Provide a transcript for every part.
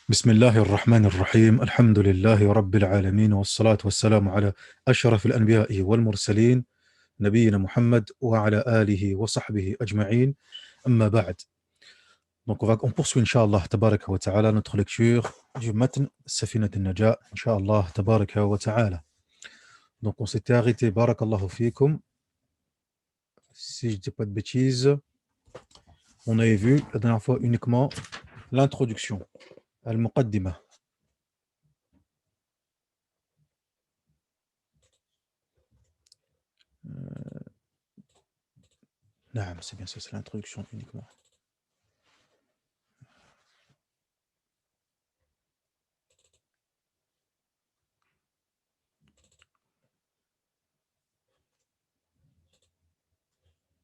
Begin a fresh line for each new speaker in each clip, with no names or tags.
بسم الله الرحمن الرحيم الحمد لله رب العالمين والصلاة والسلام على أشرف الأنبياء والمرسلين نبينا محمد وعلى آله وصحبه أجمعين أما بعد. Donc on poursuit Inch'Allah tabaraka wa ta'ala notre lecture du matn Safinat al-Naja Inch'Allah tabaraka wa ta'ala. Donc on s'était arrêté barakallahu fikum, si je ne dis pas de bêtises, on avait vu la dernière fois uniquement l'introduction, al-muqaddimah. Non, c'est bien ça, c'est l'introduction uniquement.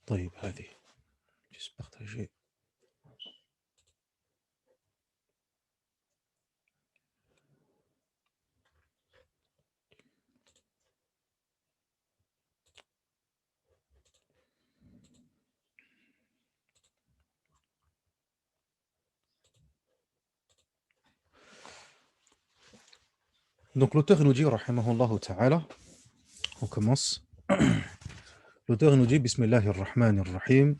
طيب هذه juste partager. Donc l'auteur nous dit, rahimahullah ta'ala, on commence. L'auteur nous dit, Bismillahir Rahmanir Rahim,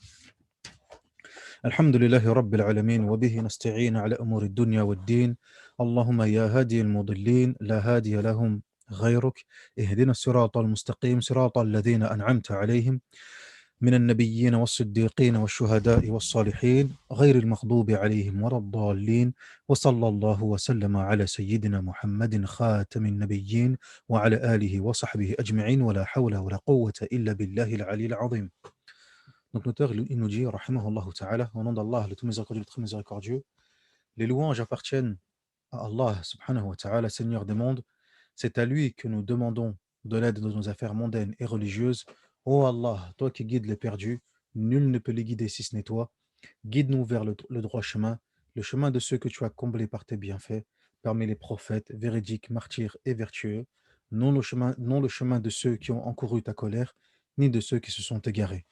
Alhamdulillahi Rabbil Alamin, wa bihi nasta'in ala umuri dunya wad din, Allahumma ya hadi al-mudillin, la hadiya lahum غيرك اهدنا الصراط المستقيم صراط الذين أنعمت عليهم من النبيين والصديقين والشهداء والصالحين غير المغضوب عليهم ولا الضالين وصلى الله وسلم على سيدنا محمد خاتم النبيين وعلى آله وصحبه أجمعين ولا حول ولا قوة إلا بالله العلي العظيم. Donc l'auteur il nous dit, rahimahullah ta'ala, au nom d'Allah, le tout miséricordieux, le très miséricordieux, les louanges appartiennent à Allah subhanahu wa ta'ala, Seigneur des mondes. C'est à lui que nous demandons de l'aide dans nos affaires mondaines et religieuses. Ô Allah, toi qui guides les perdus, nul ne peut les guider si ce n'est toi. Guide-nous vers le droit chemin, le chemin de ceux que tu as comblés par tes bienfaits, parmi les prophètes, véridiques, martyrs et vertueux, non le chemin de ceux qui ont encouru ta colère, ni de ceux qui se sont égarés.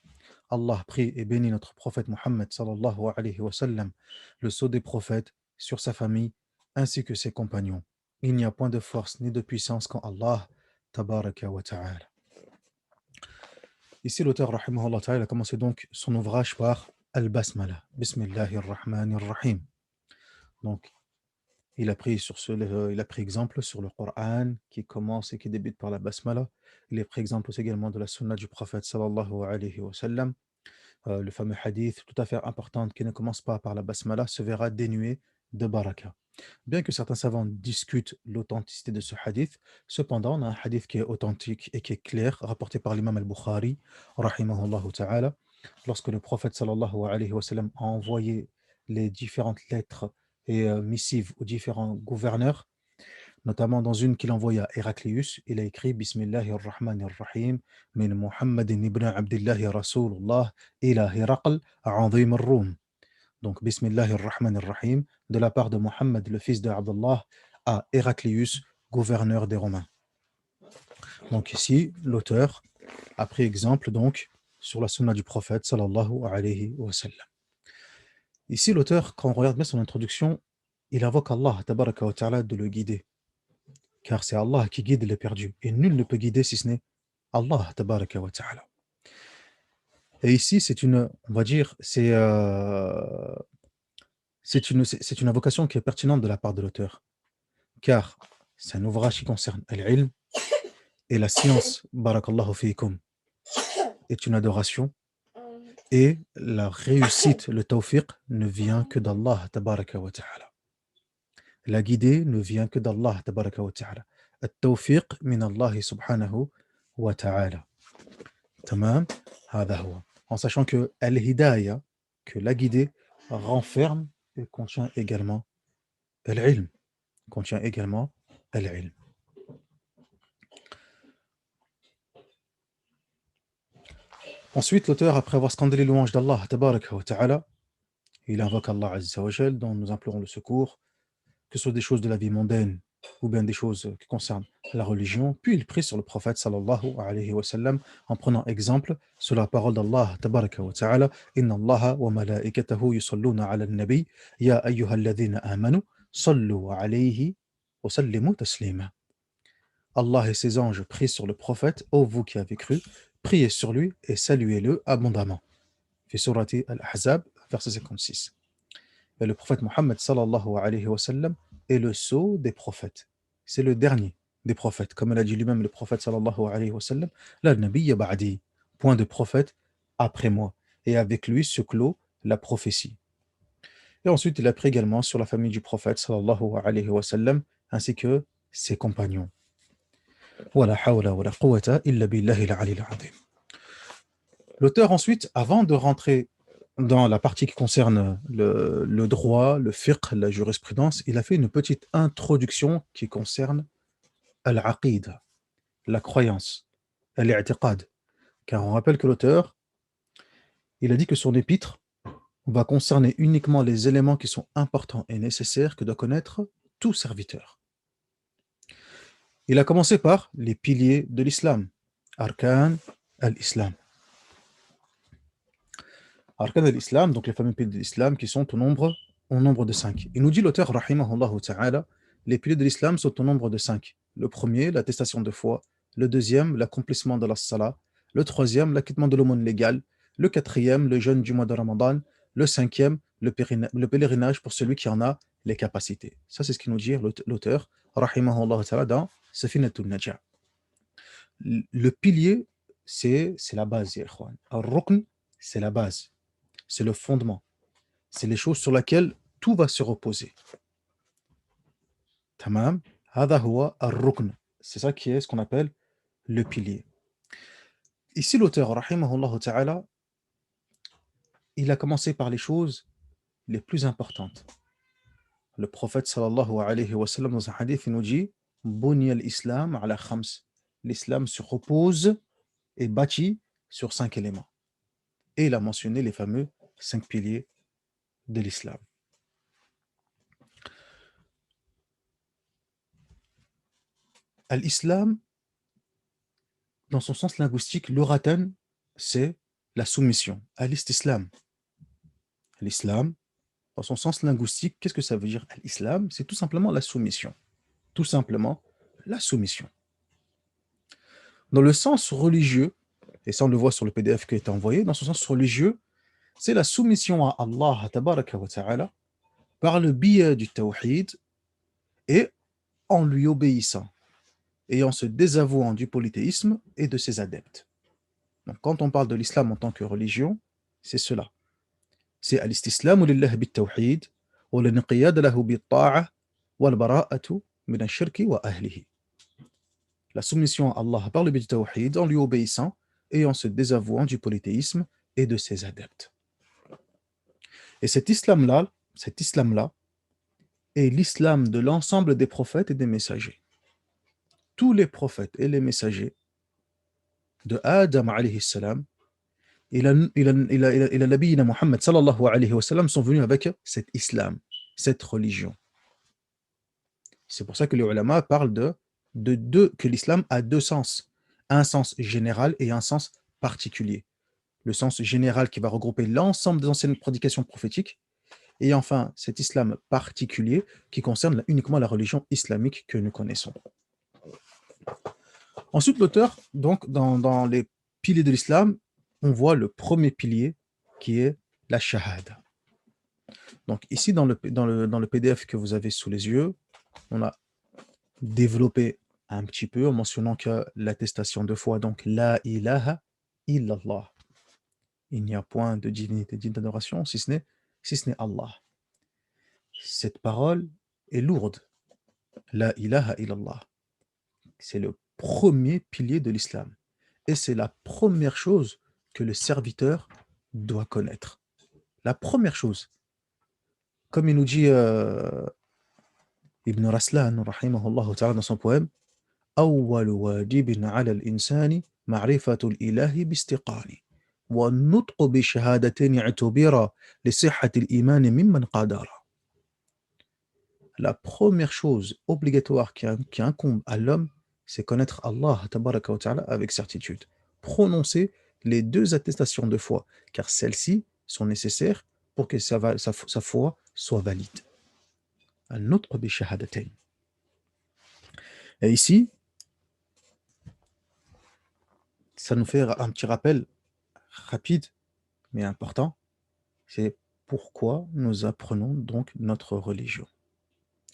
Allah prie et bénit notre prophète Mohammed sallallahu alayhi wa sallam, le sceau des prophètes, sur sa famille, ainsi que ses compagnons. Il n'y a point de force ni de puissance qu'en Allah, tabaraka wa ta'ala. Ici, l'auteur, rahimahullah ta'ala, a commencé donc son ouvrage par Al-Basmala. Bismillahir Rahmanir Rahim. Donc, il a pris exemple sur le Coran qui commence et qui débute par la Basmala. Il a pris exemple aussi également de la sunna du prophète sallallahu alayhi wa sallam. Le fameux hadith tout à fait important qui ne commence pas par la Basmala se verra dénué de baraka. Bien que certains savants discutent l'authenticité de ce hadith, cependant, on a un hadith qui est authentique et qui est clair, rapporté par l'imam al-Bukhari, rahimahullah ta'ala, lorsque le prophète sallallahu alayhi wa sallam a envoyé les différentes lettres et missives aux différents gouverneurs, notamment dans une qu'il envoya à Héraclius, il a écrit Bismillahir Rahmanir Rahim, min Muhammadin ibn Abdillahi Rasulullah ila Hiraql a'azim al-Rum. Donc, Bismillahir Rahmanir Rahim, de la part de Mohammed, le fils de Abdullah, à Héraclius, gouverneur des Romains. Donc ici, l'auteur a pris exemple donc sur la sunna du prophète sallallahu alayhi wa sallam. Ici, l'auteur, quand on regarde bien son introduction, il invoque Allah tabaraka wa ta'ala de le guider. Car c'est Allah qui guide les perdus. Et nul ne peut guider si ce n'est Allah tabaraka wa ta'ala. Et ici, on va dire, c'est une invocation qui est pertinente de la part de l'auteur, car c'est un ouvrage qui concerne l'ilm et la science, barakallahu fiikum, est une adoration, et la réussite, le tawfiq, ne vient que d'Allah tabaraka wa ta'ala. La guidée ne vient que d'Allah tabaraka wa ta'ala. التوفيق من الله سبحانه وتعالى. تمام هذا هو. En sachant que al-hidayah, que la guidée, renferme et contient également l'ilm. Contient également l'ilm. Ensuite, l'auteur, après avoir scandé les louanges d'Allah, tabaraka wa ta'ala, il invoque Allah azza wa jal, dont nous implorons le secours, que ce soit des choses de la vie mondaine ou bien des choses qui concernent la religion. Puis il prie sur le prophète sallallahu alayhi wa sallam en prenant exemple sur la parole d'Allah tabaraka wa ta'ala Inna Allaha wa malaikatahu yusalluna ala al-nabi ya ayyuhalladhina amanu Sallu alayhi wa sallimu taslima. Allah et ses anges prient sur le prophète, ô vous qui avez cru, priez sur lui et saluez-le abondamment. Fi surati Al-Ahzab, verset 56. Et le prophète Mohammed sallallahu alayhi wa sallam est le sceau des prophètes. C'est le dernier des prophètes. Comme l'a dit lui-même le prophète sallallahu alayhi wa sallam, la nabiyya ba'di, point de prophète après moi. Et avec lui se clôt la prophétie. Et ensuite, il a pris également sur la famille du prophète sallallahu alayhi wa sallam, ainsi que ses compagnons. Wa la hawla wa la quwwata illa billahi al-ali al-azim. L'auteur ensuite, avant de rentrer dans la partie qui concerne le droit, le fiqh, la jurisprudence, il a fait une petite introduction qui concerne al-aqid, la croyance, al-i'tiqad. Car on rappelle que l'auteur, il a dit que son épître va concerner uniquement les éléments qui sont importants et nécessaires que doit connaître tout serviteur. Il a commencé par les piliers de l'islam, arkan al-islam. Arkan al-Islam, donc les fameux piliers de l'islam qui sont au nombre de 5. Il nous dit l'auteur, rahimahullah ta'ala, les piliers de l'islam sont au nombre de 5. Le premier, l'attestation de foi. Le deuxième, l'accomplissement de la salat. Le troisième, l'acquittement de l'aumône légale. Le quatrième, le jeûne du mois de Ramadan. Le cinquième, le pèlerinage pour celui qui en a les capacités. Ça, c'est ce qu'il nous dit l'auteur, rahimahullah ta'ala, dans Safinatul Najah. Le pilier, c'est la base, ya ikhwan. Al-Rukn, c'est la base. C'est le fondement. C'est les choses sur lesquelles tout va se reposer. Tamam. Hada huwa ar-rukn. C'est ça qui est ce qu'on appelle le pilier. Ici, l'auteur, rahimahullah ta'ala, il a commencé par les choses les plus importantes. Le prophète sallallahu alayhi wa sallam, dans un hadith, il nous dit Bunya al-Islam ala khams. L'islam se repose et bâti sur 5 éléments. Et il a mentionné les fameux 5 piliers de l'islam. L'islam, dans son sens linguistique, l'uratan, c'est la soumission. Al-istislam. L'islam, dans son sens linguistique, qu'est-ce que ça veut dire? L'islam, c'est tout simplement la soumission. Tout simplement la soumission. Dans le sens religieux, et ça on le voit sur le PDF qui est envoyé, dans son sens religieux, c'est la soumission à Allah tabaraka wa ta'ala par le biais du tawhid et en lui obéissant et en se désavouant du polythéisme et de ses adeptes. Donc quand on parle de l'islam en tant que religion, c'est cela. C'est al-istislamu lillah bit-tawhid wa l'inqiyad lahu bit-ta'a wal bara'atu min ash-shirki wa ahlihi. La soumission à Allah par le biais du tawhid en lui obéissant et en se désavouant du polythéisme et de ses adeptes. Et cet islam-là est l'islam de l'ensemble des prophètes et des messagers. Tous les prophètes et les messagers, de Adam alayhi salam, et la Nabiyina Muhammad sallallahu alayhi wa sallam sont venus avec cet islam, cette religion. C'est pour ça que les ulama parlent que l'islam a deux sens. Un sens général et un sens particulier. Le sens général qui va regrouper l'ensemble des anciennes prédications prophétiques, et enfin cet islam particulier qui concerne uniquement la religion islamique que nous connaissons. Ensuite, l'auteur, donc, dans les piliers de l'islam, on voit le premier pilier qui est la shahada. Donc ici, dans le PDF que vous avez sous les yeux, on a développé un petit peu en mentionnant que l'attestation de foi, donc la ilaha illallah. Il n'y a point de divinité, digne d'adoration, si ce n'est Allah. Cette parole est lourde. La ilaha illallah. C'est le premier pilier de l'islam. Et c'est la première chose que le serviteur doit connaître. La première chose. Comme il nous dit Ibn Raslan, rahimahullah ta'ala, dans son poème, أول واجب على الإنسان معرفة الإله باستقال والنطق بشهادتين اعتبرا لصحة الإيمان ممن قدر. La première chose obligatoire qui incombe à l'homme, c'est connaître Allah tabaraka wa ta'ala avec certitude. Prononcer les deux attestations de foi, car celles-ci sont nécessaires pour que sa foi soit valide. Al-nutq bi shahadatayn. Et ici, ça nous fait un petit rappel rapide mais important, c'est pourquoi nous apprenons donc notre religion.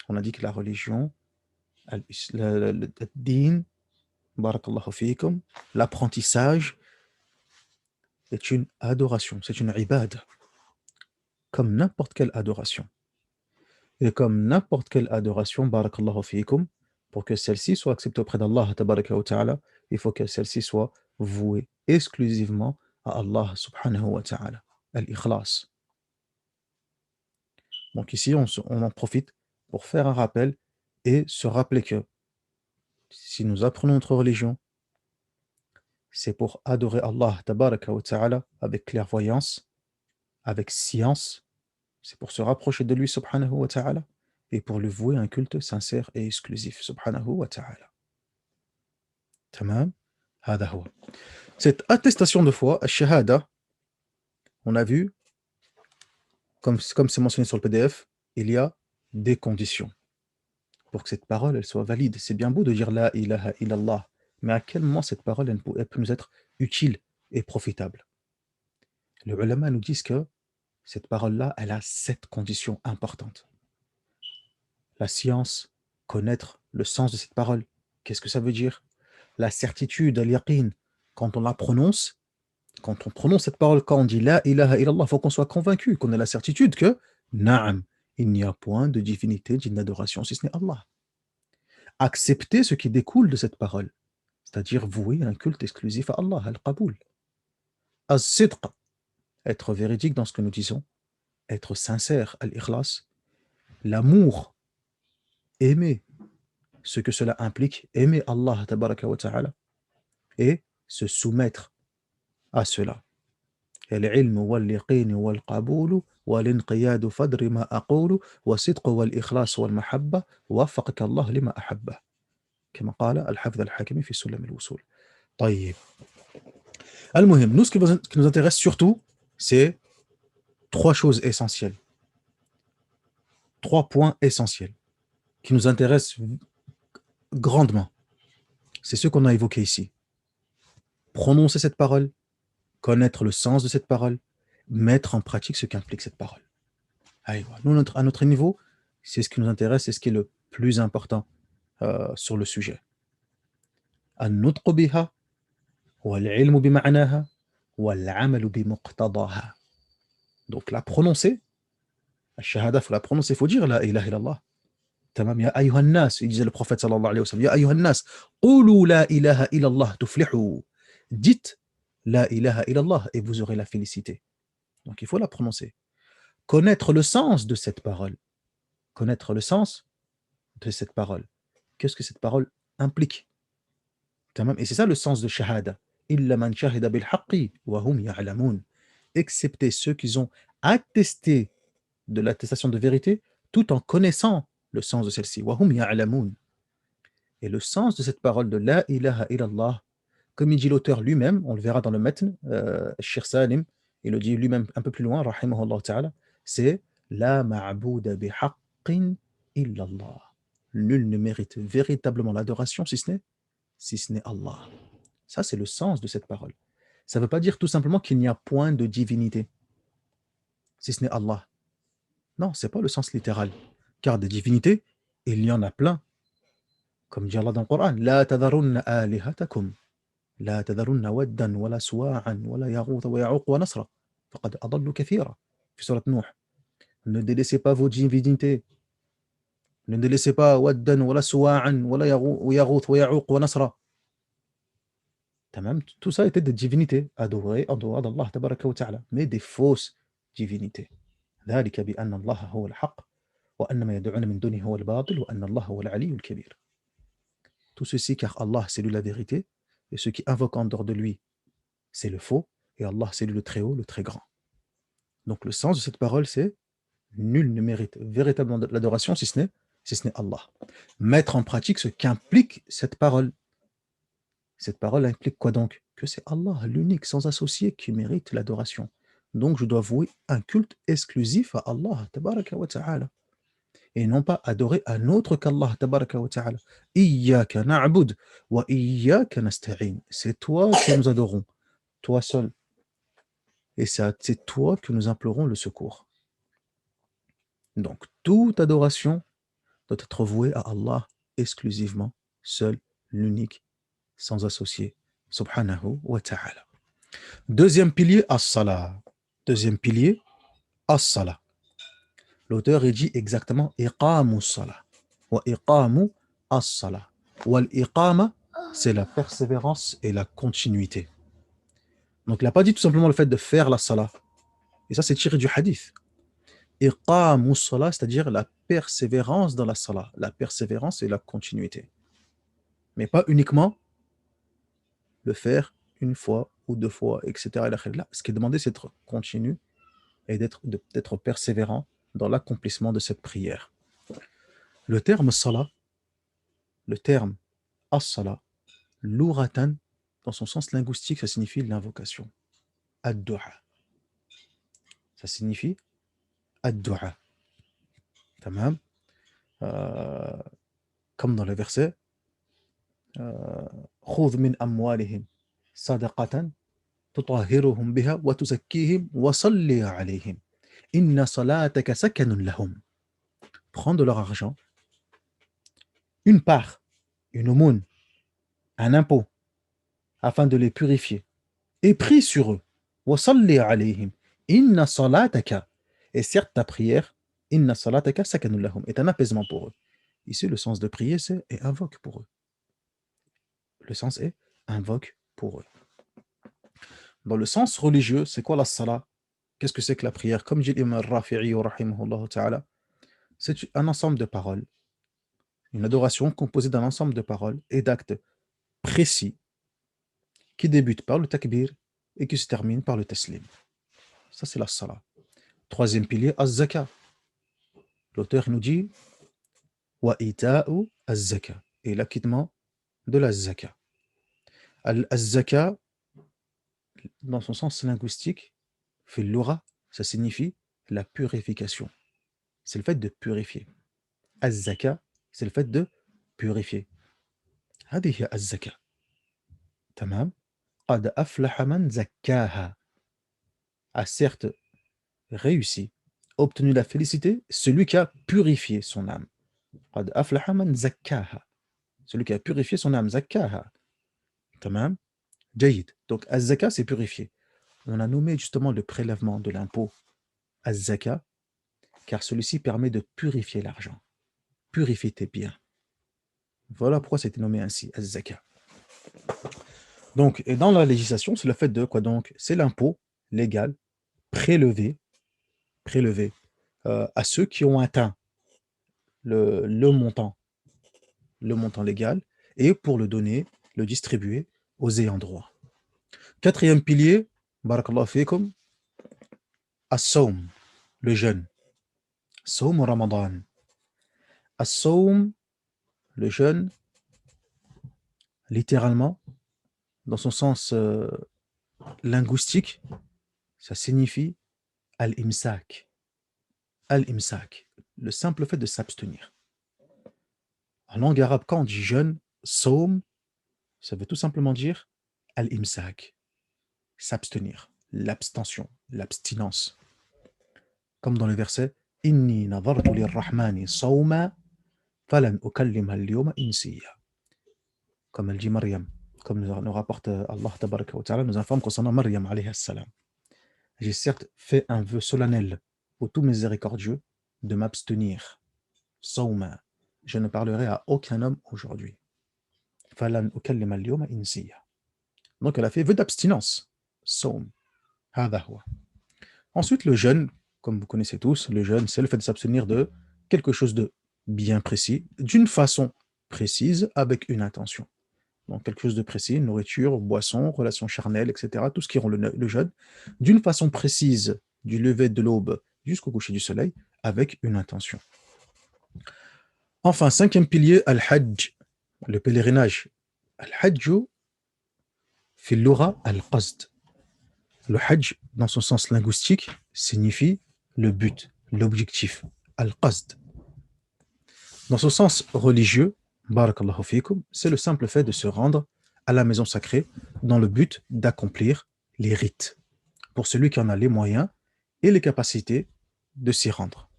On a dit que la religion, ad-din, barakallahu fikum, l'apprentissage est une adoration, c'est une ibad, comme n'importe quelle adoration. Et comme n'importe quelle adoration, barakallahu fikum, pour que celle-ci soit acceptée auprès d'Allah, tabaraka wa ta'ala, il faut que celle-ci soit vouée exclusivement à Allah subhanahu wa ta'ala, al-ikhlas. Donc ici, on en profite pour faire un rappel et se rappeler que si nous apprenons notre religion, c'est pour adorer Allah tabaraka wa ta'ala avec clairvoyance, avec science, c'est pour se rapprocher de lui subhanahu wa ta'ala et pour lui vouer un culte sincère et exclusif subhanahu wa ta'ala. Tamam? Hada huwa. Cette attestation de foi, al-shahada, on a vu, comme c'est mentionné sur le PDF, il y a des conditions pour que cette parole elle soit valide. C'est bien beau de dire la ilaha illallah, mais à quel moment cette parole elle peut nous être utile et profitable? Les ulama nous disent que cette parole-là, elle a 7 conditions importantes. La science, connaître le sens de cette parole. Qu'est-ce que ça veut dire? La certitude, al-yaqin, quand on la prononce, quand on prononce cette parole, quand on dit la ilaha illallah, il faut qu'on soit convaincu, qu'on ait la certitude que, na'am, il n'y a point de divinité, digne d'adoration, si ce n'est Allah. Accepter ce qui découle de cette parole, c'est-à-dire vouer un culte exclusif à Allah, al-qaboul. As-sidq, être véridique dans ce que nous disons, être sincère, al-ikhlas. L'amour, aimer ce que cela implique, aimer Allah tabaraka wa ta'ala, et se soumettre à cela. العلم واليقين والقبول والانقياد فدر ما أقول والصدق والإخلاص والمحبة وفقك الله لما أحبه كما قال الحافظ الحكمي في سلم الوصول. طيب. المهم, nous, ce qui nous intéresse surtout, c'est 3 choses essentielles. 3 points essentiels qui nous intéressent grandement. C'est ce qu'on a évoqué ici. Prononcer cette parole, connaître le sens de cette parole, mettre en pratique ce qu'implique cette parole. Allez, nous, à notre niveau, c'est ce qui nous intéresse, c'est ce qui est le plus important sur le sujet. النطق بها والعلم بمعناها والعمل بمقتضاها. Donc la prononcer, la shahada, il faut la prononcer, il faut dire la ilaha illallah. Tamam, ya ayyuhan nas, il disait le prophète sallallahu alayhi wa sallam, ya ayyuhan nas, qulu la ilaha illallah tuflihu. Dites la ilaha illallah et vous aurez la félicité. Donc il faut la prononcer. Connaître le sens de cette parole. Connaître le sens de cette parole. Qu'est-ce que cette parole implique? Tamam, et c'est ça le sens de shahada. Illa man shahida bil haqqi wa hum ya'lamun. Excepté ceux qui ont attesté de l'attestation de vérité tout en connaissant le sens de celle-ci. Wa hum ya'lamun. Et le sens de cette parole de la ilaha illallah, comme il dit l'auteur lui-même, on le verra dans le matn, Cheikh Salim, il le dit lui-même un peu plus loin, rahimahullah ta'ala, c'est la ma'bouda bihaqqin illallah. Nul ne mérite véritablement l'adoration si ce n'est Allah. Ça, c'est le sens de cette parole. Ça ne veut pas dire tout simplement qu'il n'y a point de divinité, si ce n'est Allah. Non, ce n'est pas le sens littéral. Car des divinités, il y en a plein. Comme dit Allah dans le Coran, La tadharunna alihatakum, la tadharunna waddan, wala suwa'an, wala yaghouth wa ya'uq wa nasra, faqad adallu kathira. Fi surat Nuh. Ne délaissez pas vos divinités. Ne délaissez pas waddan, wala suwa'an, wala yaghouth wa ya'uq wa nasra. Tout ça était des divinités adorées en dehors d'Allah tabaraka wa ta'ala, mais des fausses divinités. ذلك بأن الله هو الحق وأن ما يدعون من دونه هو الباطل وأن الله هو العلي الكبير. Tout ceci car Allah c'est lui la vérité et ceux qui invoquent en dehors de lui c'est le faux et Allah c'est lui le très haut, le très grand. Donc le sens de cette parole c'est nul ne mérite véritablement l'adoration si ce n'est Allah. Mettre en pratique ce qu'implique cette parole. Cette parole implique quoi donc? Que c'est Allah, l'unique, sans associé, qui mérite l'adoration. Donc je dois vouer un culte exclusif à Allah, tabaraka wa ta'ala. et non pas adorer un autre qu'Allah tabaraka wa ta'ala. Iyyaka na'bud wa iyyaka nasta'in. C'est toi que nous adorons, toi seul. Et c'est toi que nous implorons le secours. Donc, toute adoration doit être vouée à Allah exclusivement, seul, l'unique, sans associé, subhanahu wa ta'ala. Deuxième pilier, as-salah. Deuxième pilier, as-salah. L'auteur il dit exactement iqamu salah wa iqamu as-salah. Wal iqama, c'est la persévérance et la continuité. Donc il n'a pas dit tout simplement le fait de faire la salah. Et ça c'est tiré du hadith. Iqamu salah, c'est-à-dire la persévérance dans la salah, la persévérance et la continuité. Mais pas uniquement le faire une fois ou deux fois, etc. Là, ce qui est demandé, c'est d'être continu et d'être persévérant dans l'accomplissement de cette prière. Le terme salah, le terme as-salah, louratan, dans son sens linguistique, ça signifie l'invocation. Ad-du'a. Ça signifie ad-du'a. Tamam. Comme dans le verset, خذ من أموالهم صدقة تطهرهم بها وتزكيهم وصل عليهم إن صلاتك سكن لهم. Prends de leur argent une part, une aumône, un impôt, afin de les purifier, et prie sur eux. وَصَلِّ عَلَيْهِمْ إِنَّ صَلَاتَكَ. Et certes, ta prière, إِنَّ صَلَاتَكَ سَكَنٌ لَهُمْ, est un apaisement pour eux. Ici, le sens de prier, c'est et invoque pour eux. Le sens est invoque pour eux. Dans le sens religieux, c'est quoi la salat? Qu'est-ce que c'est que la prière? Comme dit l'imam Rafi'i, rahimahullah ta'ala, c'est un ensemble de paroles, une adoration composée d'un ensemble de paroles et d'actes précis qui débute par le takbir et qui se termine par le taslim. Ça, c'est la salat. Troisième pilier, az-zaka. L'auteur nous dit wa ita'u az-zaka, et l'acquittement de la zaka. Az-zaka, dans son sens linguistique, fil lugha, ça signifie la purification. C'est le fait de purifier. Az-zaka, c'est le fait de purifier. هذه هي الزكاة. تمام. قد أفلح من زكاها. A certes réussi, obtenu la félicité, celui qui a purifié son âme. قد أفلح من زكاها. Celui qui a purifié son âme, zakkaha. Tamam. Jayyid. Donc, az-zaka, c'est purifier. On a nommé justement le prélèvement de l'impôt az-zaka, car celui-ci permet de purifier l'argent. Purifier tes biens. Voilà pourquoi c'était nommé ainsi, az-zaka. Donc, et dans la législation, c'est le fait de quoi donc? C'est l'impôt légal prélevé à ceux qui ont atteint le montant légal et pour le donner, le distribuer aux ayants droit. Quatrième pilier, barakallahu fikum, as-sawm, le jeûne. Sawm Ramadan. As-sawm, le jeûne, littéralement, dans son sens linguistique, ça signifie al-imsak. Al-imsak, le simple fait de s'abstenir. En langue arabe, quand on dit jeûne, sawm, ça veut tout simplement dire al-imsak, s'abstenir, l'abstention, l'abstinence. Comme dans le verset Inni nadartu lirrahmani sawma falan ukallima al-yawma insiya. Comme elle dit Maryam, comme nous rapporte Allah tabaraka wa ta'ala, nous informe concernant Maryam alayhi salam. J'ai certes fait un vœu solennel au tout miséricordieux de m'abstenir. Sawma, je ne parlerai à aucun homme aujourd'hui. Falan ukallima al-yawma insiya. Donc elle a fait vœu d'abstinence. Sawm. Hadha huwa. Ensuite, le jeûne, comme vous connaissez tous, le jeûne, c'est le fait de s'abstenir de quelque chose de bien précis, d'une façon précise, avec une intention. Donc quelque chose de précis, nourriture, boisson, relations charnelles, etc., tout ce qui rend le jeûne, d'une façon précise, du lever de l'aube jusqu'au coucher du soleil, avec une intention. Enfin, cinquième pilier, al-hajj, le pèlerinage. Al-hajju, fil lugha al-qasd. Le hajj, dans son sens linguistique, signifie le but, l'objectif, al-qasd. Dans ce sens religieux, barakallahu fikum, c'est le simple fait de se rendre à la maison sacrée dans le but d'accomplir les rites, pour celui qui en a les moyens et les capacités de s'y rendre.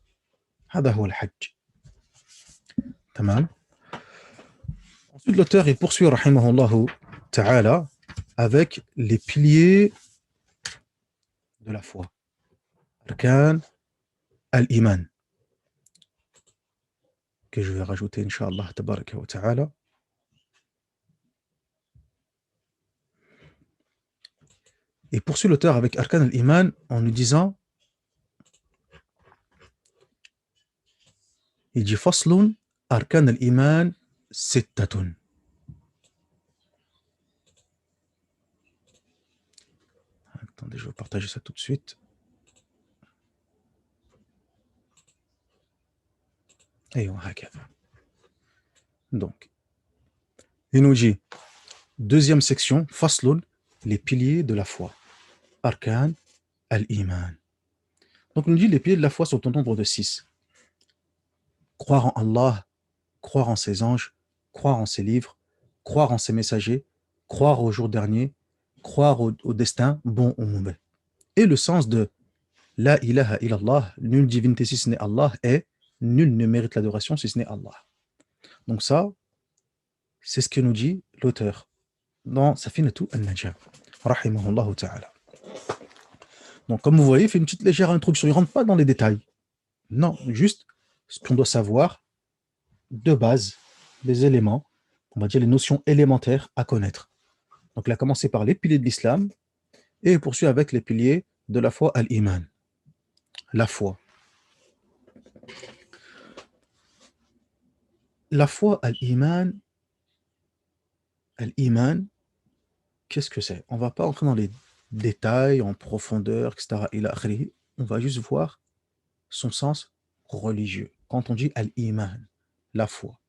هذا هو الحج. تمام. Ensuite, l'auteur il poursuit rahimahullahu ta'ala avec les piliers de la foi. Arkan al-iman, que je vais rajouter inshallah tabaraka wa ta'ala. Et poursuit l'auteur avec Arkan al-iman en nous disant, il dit faslun arkan al-iman sittatun. Attendez, je vais partager ça tout de suite. Et on donc, il nous dit, deuxième section, faslun, les piliers de la foi. Arkan al-iman. Donc, il nous dit, les piliers de la foi sont au nombre de 6. Croire en Allah, croire en ses anges, croire en ses livres, croire en ses messagers, croire au jour dernier, croire au destin, bon ou mauvais. Et le sens de La ilaha illallah, nulle divinité si ce n'est Allah, et nul ne mérite l'adoration si ce n'est Allah. Donc ça, c'est ce que nous dit l'auteur dans Safinatu al-Najah, rahimahullah ta'ala. Donc comme vous voyez, il fait une petite légère introduction, il ne rentre pas dans les détails. Non, juste ce qu'on doit savoir de base, des éléments, on va dire les notions élémentaires à connaître. Donc il a commencé par les piliers de l'islam, et il poursuit avec les piliers de la foi al-iman, la foi. La foi al-iman, qu'est-ce que c'est? On ne va pas entrer dans les détails, en profondeur, etc. On va juste voir son sens religieux. Quand on dit al-iman, la foi,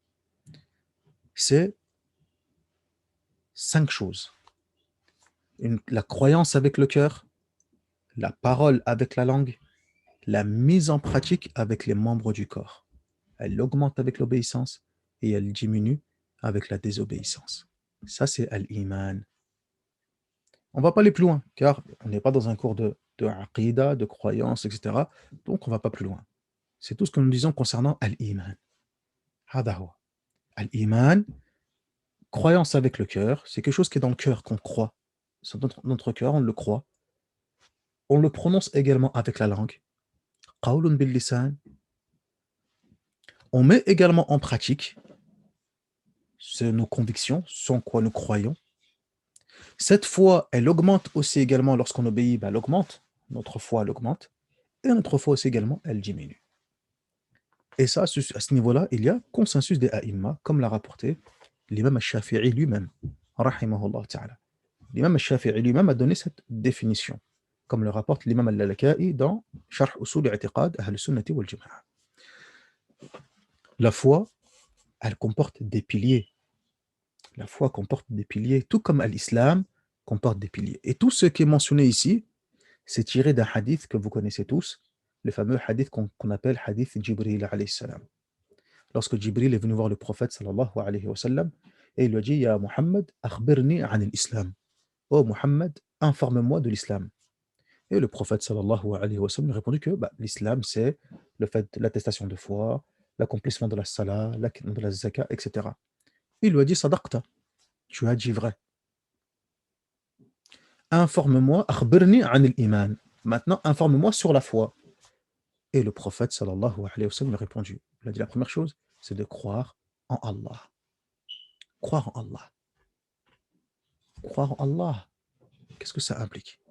c'est 5 choses. La croyance avec le cœur, la parole avec la langue, la mise en pratique avec les membres du corps. Elle augmente avec l'obéissance et elle diminue avec la désobéissance. Ça, c'est al-iman. On ne va pas aller plus loin, car on n'est pas dans un cours de aqidah, de croyance, etc. Donc, on ne va pas plus loin. C'est tout ce que nous disons concernant al-iman. Hadawa. Al-iman, croyance avec le cœur, c'est quelque chose qui est dans le cœur, qu'on croit. C'est notre cœur, on le croit. On le prononce également avec la langue. Qawlun bil lisan. On met également en pratique nos convictions, sans quoi nous croyons. Cette foi, elle augmente aussi également lorsqu'on obéit, elle augmente. Notre foi, elle augmente. Et notre foi aussi également, elle diminue. Et ça, à ce niveau-là, il y a consensus des a'imma, comme l'a rapporté l'imam al-Shafi'i lui-même, rahimahullah ta'ala. L'imam al-Shafi'i lui-même a donné cette définition, comme le rapporte l'imam al-Lalaka'i dans Sharh Usul i'tiqad Ahl Sunnati wal Jama'a. La foi, elle comporte des piliers. La foi comporte des piliers, tout comme l'islam comporte des piliers. Et tout ce qui est mentionné ici, c'est tiré d'un hadith que vous connaissez tous, le fameux hadith qu'on appelle hadith Jibril alayhi salam. Lorsque Jibril est venu voir le prophète sallallahu alayhi wa sallam, et il lui a dit, Ya Muhammad, akhbirni an l'islam. Oh Muhammad, informe-moi de l'islam. Et le prophète sallallahu alayhi wa sallam lui a répondu que l'islam, c'est le fait de l'attestation de foi, l'accomplissement de la salat, de la zakat, etc. Il lui a dit, sadaqta, tu as dit vrai. Informe-moi, akhbirni an l'iman. Maintenant, informe-moi sur la foi. Et le prophète sallallahu alayhi wa sallam lui a répondu. Il a dit la première chose, c'est de croire en Allah. Croire en Allah. Croire en Allah. Qu'est-ce que ça implique?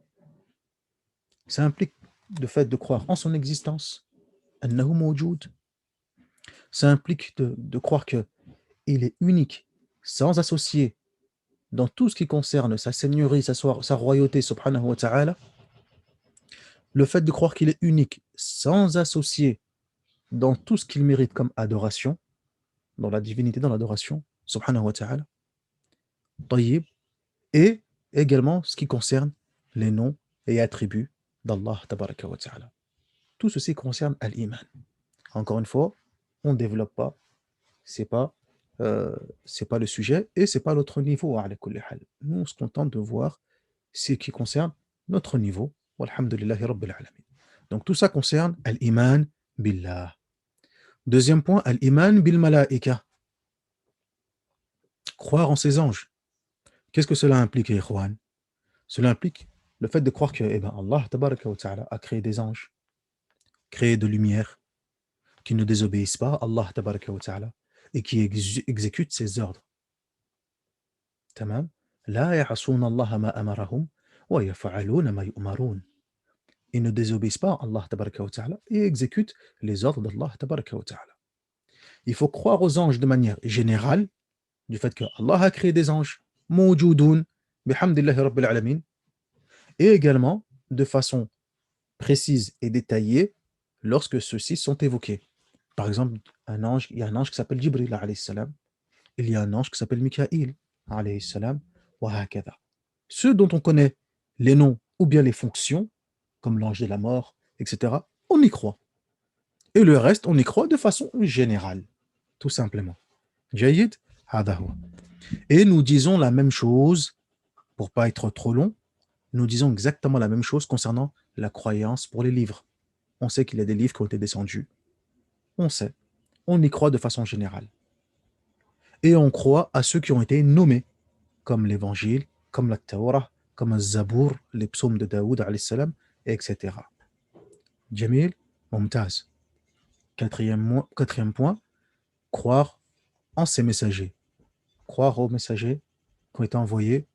Ça implique le fait de croire en son existence. Annahu mawjoud. Ça implique de croire qu'il est unique, sans associé, dans tout ce qui concerne sa seigneurie, sa royauté, subhanahu wa ta'ala. Le fait de croire qu'il est unique, sans associé, dans tout ce qu'il mérite comme adoration, dans la divinité, dans l'adoration, subhanahu wa ta'ala, tayyib, et également ce qui concerne les noms et attributs d'Allah tabaraka wa ta'ala. Tout ceci concerne al-iman. Encore une fois, on ne développe pas, euh, c'est pas le sujet et c'est pas notre niveau. Ala kulli hal. Nous, on se contente de voir ce qui concerne notre niveau. Walhamdulillahi Rabbil Alamin. Donc tout ça concerne al-iman billah. Deuxième point, al-iman bil malaika. Croire en ses anges. Qu'est-ce que cela implique, Ikhwan? Cela implique le fait de croire que Allah tabaraka wa ta'ala, a créé des anges, créé de lumière, qui ne désobéissent pas à Allah tabaraka wa ta'ala, et qui exécutent ses ordres. Tamam? La ya'asuna Allah ma amarahum wa yaf'aluna ma yu'marun. Ils ne désobéissent pas à Allah tabaraka wa ta'ala et exécutent les ordres d'Allah tabaraka wa ta'ala. Il faut croire aux anges de manière générale, du fait que Allah a créé des anges, mawjoudoun, bihamdillahi rabbil alamin, et également de façon précise et détaillée lorsque ceux-ci sont évoqués. Par exemple, un ange, il y a un ange qui s'appelle Jibril alayhi salam, il y a un ange qui s'appelle Mikaïl alayhi salam, wa hakadha. Ceux dont on connaît les noms ou bien les fonctions, comme l'ange de la mort, etc., on y croit. Et le reste, on y croit de façon générale, tout simplement. Jayyid, hada huwa. Et nous disons la même chose, pour pas être trop long, nous disons exactement la même chose concernant la croyance pour les livres. On sait qu'il y a des livres qui ont été descendus. On sait. On y croit de façon générale. Et on croit à ceux qui ont été nommés, comme l'Évangile, comme la Torah, comme le Zabour, les psaumes de Daoud, alayhi salam, etc. Jamil, Mumtaz. Quatrième point, croire en ses messagers. Croire aux messagers qui ont été envoyés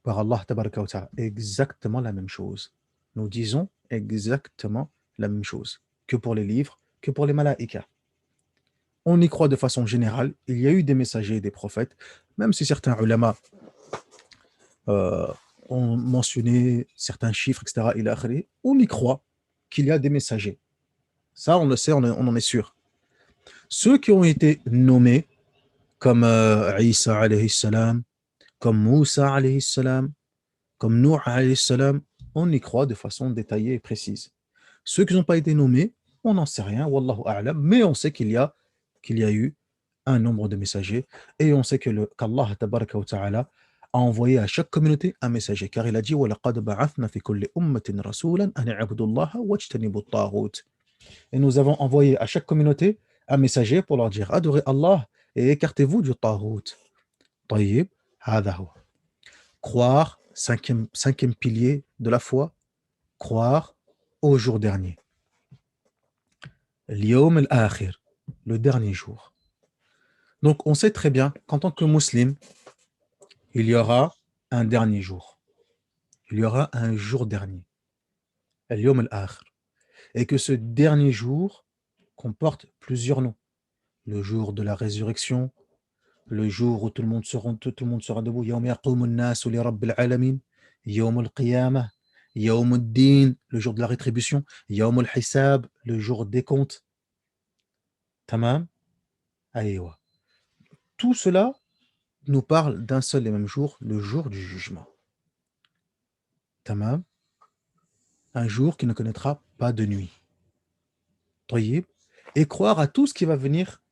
par Allah tabaraka wa ta'ala. Exactement la même chose. Nous disons exactement la même chose que pour les livres, que pour les malaïkas. On y croit de façon générale. Il y a eu des messagers et des prophètes, même si certains ulama euh, ont mentionné certains chiffres, etc. On y croit qu'il y a des messagers. Ça, on le sait, on en est sûr. Ceux qui ont été nommés, comme Isa alayhi salam, comme Moussa alayhi salam, comme Nuh alayhi salam, on y croit de façon détaillée et précise. Ceux qui n'ont pas été nommés, on n'en sait rien, wallahu a'lam, mais on sait qu'il y a eu un nombre de messagers et on sait qu'Allah tabaraka wa ta'ala a envoyé à chaque communauté un messager, car il a dit وَلَقَدْ بَعَثْنَا فِي كُلِّ أُمَّةٍ رَسُولًا أَنِ اعْبُدُوا اللَّهَ وَاجْتَنِبُوا الطَّاغُوتَ. Et nous avons envoyé à chaque communauté un messager pour leur dire adorez Allah et écartez-vous du taghut. طيب, هذا هو. Croire, cinquième pilier de la foi, croire au jour dernier. L'yawm al-akhir, le dernier jour. Donc on sait très bien qu'en tant que musulman, il y aura un dernier jour. Il y aura un jour dernier. L'yawm al-akhir. Et que ce dernier jour comporte plusieurs noms. Le jour de la résurrection, le jour où tout le monde sera debout. يوم يقوم الناس لرب العالمين. يوم القيامة. يوم الدين, le jour de la rétribution. يوم الحساب, le jour des comptes. Tamam. Aïwa. Tout cela nous parle d'un seul et même jour, le jour du jugement. Tamam. Un jour qui ne connaîtra pas de nuit. Tayyib. Et croire à tout ce qui va venir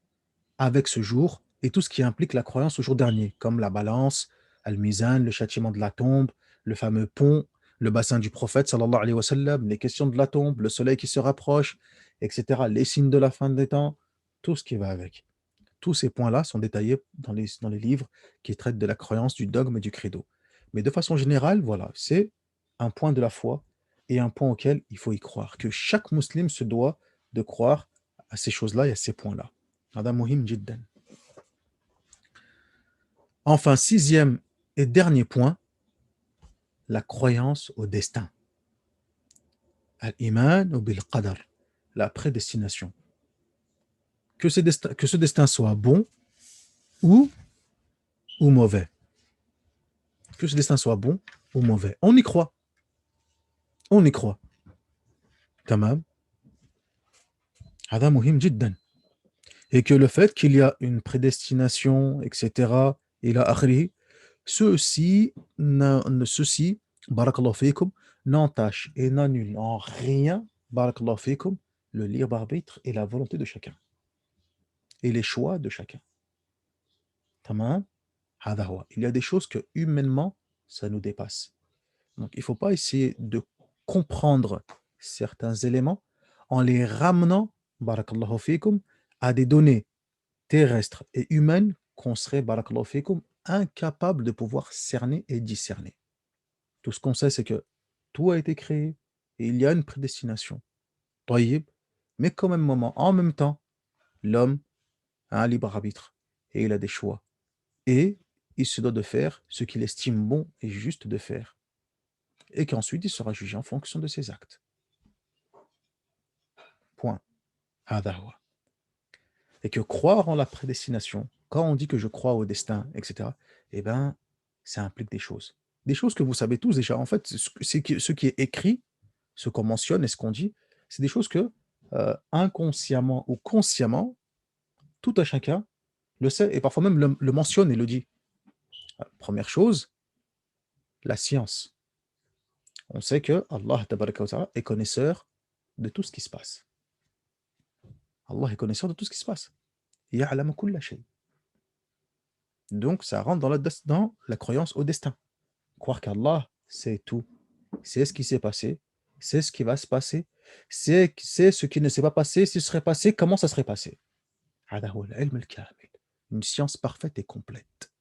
avec ce jour et tout ce qui implique la croyance au jour dernier, comme la balance, al-mizan, le châtiment de la tombe, le fameux pont, le bassin du prophète, sallallahu alayhi wa sallam, les questions de la tombe, le soleil qui se rapproche, etc., les signes de la fin des temps, tout ce qui va avec. Tous ces points-là sont détaillés dans les livres qui traitent de la croyance, du dogme et du credo. Mais de façon générale, voilà, c'est un point de la foi et un point auquel il faut y croire, que chaque musulman se doit de croire à ces choses-là et à ces points-là. هذا مهم جدا. Enfin, sixième et dernier point, la croyance au destin. Al-iman ou bil-qadar, la prédestination. Que ce destin soit bon ou mauvais. Que ce destin soit bon ou mauvais. On y croit. On y croit. Tamam. هذا مهم جدا. Et que le fait qu'il y a une prédestination, etc., ila akhrihi, ceci, barakallahu fikum, n'entache et n'annule en rien, barakallahu fikum, le libre arbitre et la volonté de chacun. Et les choix de chacun. Tamam. Hada huwa. Il y a des choses que humainement, ça nous dépasse. Donc, il ne faut pas essayer de comprendre certains éléments en les ramenant, barakallahu fikum, à des données terrestres et humaines qu'on serait, barakallahu fikum, incapable de pouvoir cerner et discerner. Tout ce qu'on sait, c'est que tout a été créé et il y a une prédestination. Tayyib. Mais quand même, en même temps, l'homme a un libre arbitre et il a des choix. Et il se doit de faire ce qu'il estime bon et juste de faire. Et qu'ensuite, il sera jugé en fonction de ses actes. Point. Hada huwa. Et que croire en la prédestination, quand on dit que je crois au destin, etc., eh bien, ça implique des choses. Des choses que vous savez tous déjà. En fait, ce qui est écrit, ce qu'on mentionne et ce qu'on dit, c'est des choses que, inconsciemment ou consciemment, tout un chacun le sait et parfois même le mentionne et le dit. Première chose, la science. On sait que Allah tabaraka wa ta'ala est connaisseur de tout ce qui se passe. Allah est connaisseur de tout ce qui se passe. Ya'lamu kulla shay. Donc, ça rentre dans la croyance au destin. Croire qu'Allah sait tout, c'est ce qui s'est passé, c'est ce qui va se passer, c'est ce qui ne s'est pas passé, si ce serait passé, comment ça serait passé. Hada huwa al-ilm al-kamil. Une science parfaite et complète.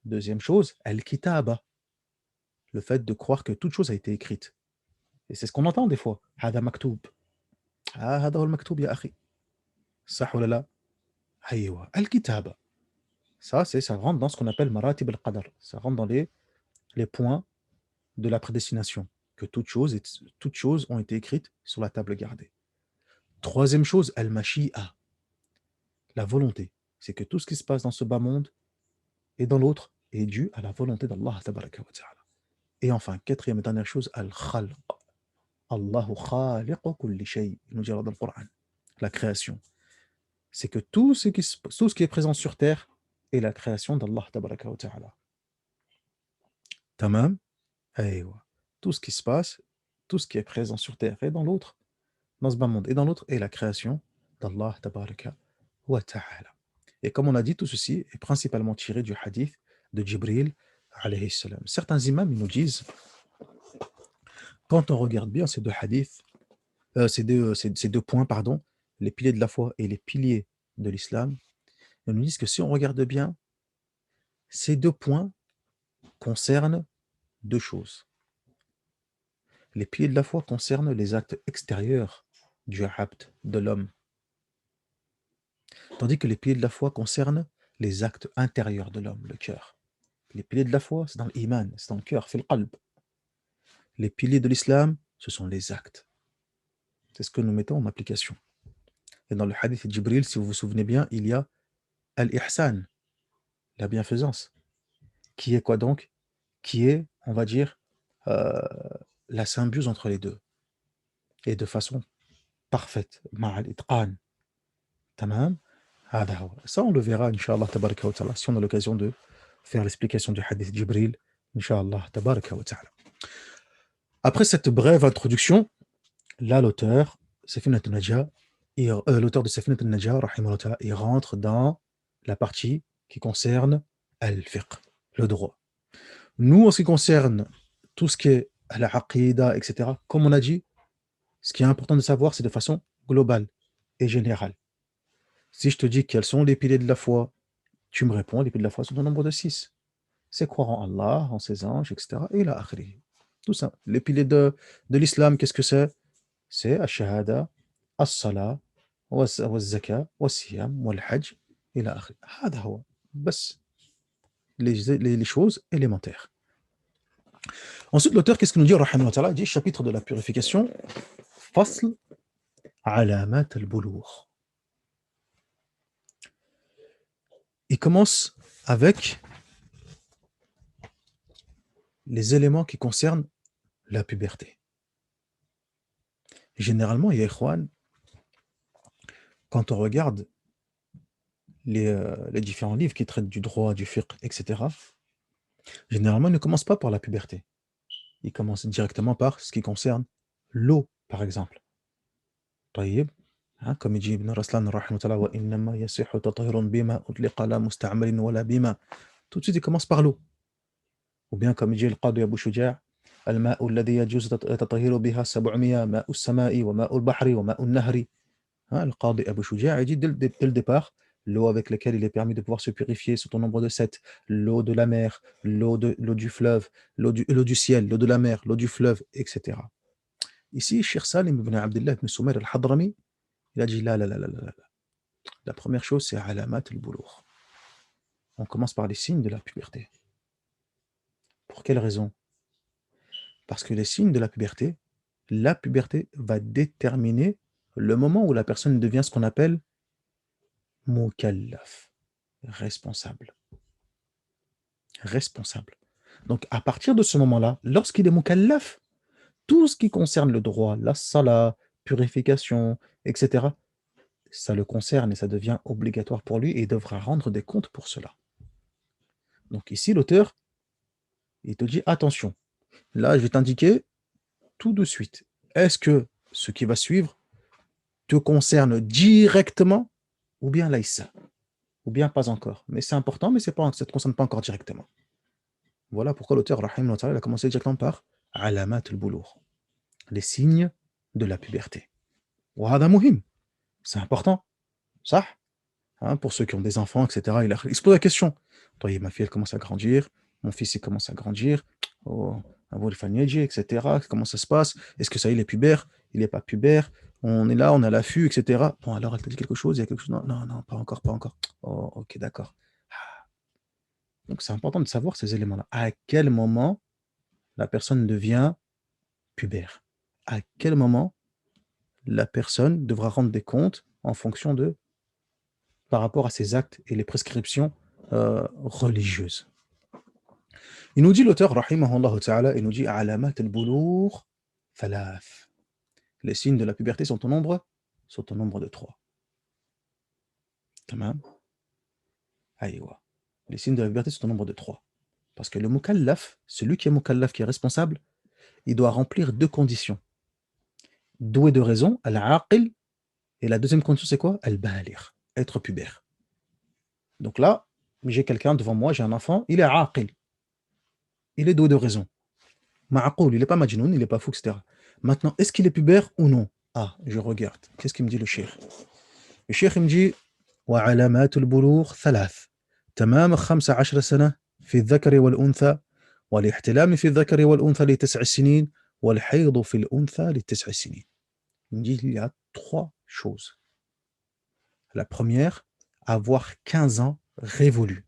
Deuxième chose, al-kitaba. Le fait de croire que toute chose a été écrite. Et c'est ce qu'on entend des fois. Hada maktoub. Ah, hada huwa al-maktoub ya akhi. Sah ou la? Aywa. Al-kitaba. Ça rentre dans ce qu'on appelle maratib al-qadar. Ça rentre dans les points de la prédestination, que toutes choses ont été écrites sur la table gardée. Troisième chose, al-mashi'a, la volonté. C'est que tout ce qui se passe dans ce bas monde et dans l'autre est dû à la volonté d'Allah tabaraka wa ta'ala. Et enfin, quatrième et dernière chose, al-khalq. Allahu khaliqu kulli shay, il nous dit dans le Coran. La création. C'est que tout ce qui est présent sur terre est la création d'Allah tabaraka wa ta'ala. Tamam? Aywa. Tout ce qui se passe, tout ce qui est présent sur terre et dans l'autre, dans ce bas monde et dans l'autre, est la création d'Allah tabaraka wa ta'ala. Et comme on a dit, tout ceci est principalement tiré du hadith de Jibril alayhi salam. Certains imams ils nous disent, quand on regarde bien ces deux hadiths, ces deux points, pardon, les piliers de la foi et les piliers de l'islam, ils nous disent que si on regarde bien, ces deux points concernent deux choses. Les piliers de la foi concernent les actes extérieurs du abd, de l'homme, tandis que les piliers de la foi concernent les actes intérieurs de l'homme, le cœur. Les piliers de la foi, c'est dans l'iman, c'est dans le cœur, fil qalb. Les piliers de l'islam, ce sont les actes. C'est ce que nous mettons en application. Et dans le hadith de Jibril, si vous vous souvenez bien, il y a al-ihsan, la bienfaisance, qui est quoi donc? Qui est, on va dire, euh, la symbiose entre les deux, et de façon parfaite. Ma'al itqan. Tamam. Ça, on le verra, Inch'Allah, tabaraka wa ta'ala, si on a l'occasion de faire l'explication du hadith Jibril, Inch'Allah, tabaraka wa ta'ala. Après cette brève introduction, là, l'auteur l'auteur de Safinat al-Najah, rahimahullah ta'ala, il rentre dans la partie qui concerne al-fiqh, le droit. Nous, en ce qui concerne tout ce qui est al-aqida, etc., comme on a dit, ce qui est important de savoir, c'est de façon globale et générale. Si je te dis quels sont les piliers de la foi, tu me réponds, les piliers de la foi sont au nombre de 6. C'est croire en Allah, en ses anges, etc. Et là, tout ça. Les piliers de l'islam, qu'est-ce que c'est? C'est al-shahada, al-salah, al-zaka, al-siyam, al-hajj, et là, les choses élémentaires. Ensuite, l'auteur, qu'est-ce qu'il nous dit, rahimahullah ta'ala? Il dit, chapitre de la purification, fasl alamat al-bulugh. Il commence avec les éléments qui concernent la puberté. Généralement, ya ikhwan, quand on regarde les différents livres qui traitent du droit, du fiqh, etc., généralement, ils ne commencent pas par la puberté. Ils commencent directement par ce qui concerne l'eau, par exemple. Tayyib. Hein, comme il dit Ibn Raslan, rahimahullah, wa innama yasihu tatahirun bima utliqa la musta'malin wala bima. Tout de suite, il commence par l'eau. Ou bien comme il dit le Qadi Abu Shuja', الماء الذي يجوز تطهير بها 700 ماء السماء وماء البحر وماء النهر. Hein, le Qadi Abu Shuja' il dit dès le départ, l'eau avec laquelle il est permis de pouvoir se purifier sont au nombre de 7. L'eau de la mer, l'eau du fleuve, l'eau du ciel, l'eau de la mer, l'eau du fleuve, etc. Ici, Cheikh Salim ibn Abdullah ibn Soumair al-Hadrami, il a dit là. La première chose, c'est alamat al-bulugh. On commence par les signes de la puberté. Pour quelle raison? Parce que les signes de la puberté va déterminer le moment où la personne devient ce qu'on appelle mukallaf, responsable. Responsable. Donc, à partir de ce moment-là, lorsqu'il est mukallaf, tout ce qui concerne le droit, la salat, purification, etc., ça le concerne et ça devient obligatoire pour lui et il devra rendre des comptes pour cela. Donc ici, l'auteur, il te dit attention. Là, je vais t'indiquer tout de suite. Est-ce que ce qui va suivre te concerne directement ou bien laïssa, ou bien pas encore. Mais c'est important, mais ça ne te concerne pas encore directement. Voilà pourquoi l'auteur, rahimahullah ta'ala, a commencé directement par alamat al-bulugh, les signes de la puberté. Wa hada muhim, c'est important, ça. Hein, pour ceux qui ont des enfants, etc. Il se pose la question. Toi, ma fille, elle commence à grandir, mon fils, il commence à grandir, oh, etc. Comment ça se passe? Est-ce que ça, il est pubère? Il n'est pas pubère? On est là, on est à l'affût, etc. Bon, alors, elle te dit quelque chose, il y a quelque chose? Non, pas encore, pas encore. Oh, ok, d'accord. Donc, c'est important de savoir ces éléments-là. À quel moment la personne devient pubère? À quel moment la personne devra rendre des comptes en fonction de par rapport à ses actes et les prescriptions religieuses. Il nous dit l'auteur, rahimahullah ta'ala, il nous dit alamat al-bulugh thalath. Les signes de la puberté sont au nombre de 3. Tamam. Aïwa. Les signes de la puberté sont au nombre de 3. Parce que le mukallaf, celui qui est mukallaf, qui est responsable, il doit remplir 2 conditions. Doué de raison, al-aqil, et la deuxième condition c'est quoi? Al-baligh, être pubère. Donc là, j'ai quelqu'un devant moi, j'ai un enfant, il est aqil, il est doué de raison. Ma'aqoul, il n'est pas majnoun, il n'est pas fou, etc. Maintenant, est-ce qu'il est pubère ou non? Ah, je regarde. Qu'est-ce qu'il me dit le cheikh? Le cheikh il me dit وعلامات البلوغ 3 تمام 15 سنة في الذكر والأنثى والاحتلام في الذكر والأنثى ل9 سنين والحيض في الأنثى ل9 سنين. Il me dit il y a 3 choses. La première, avoir 15 ans révolus,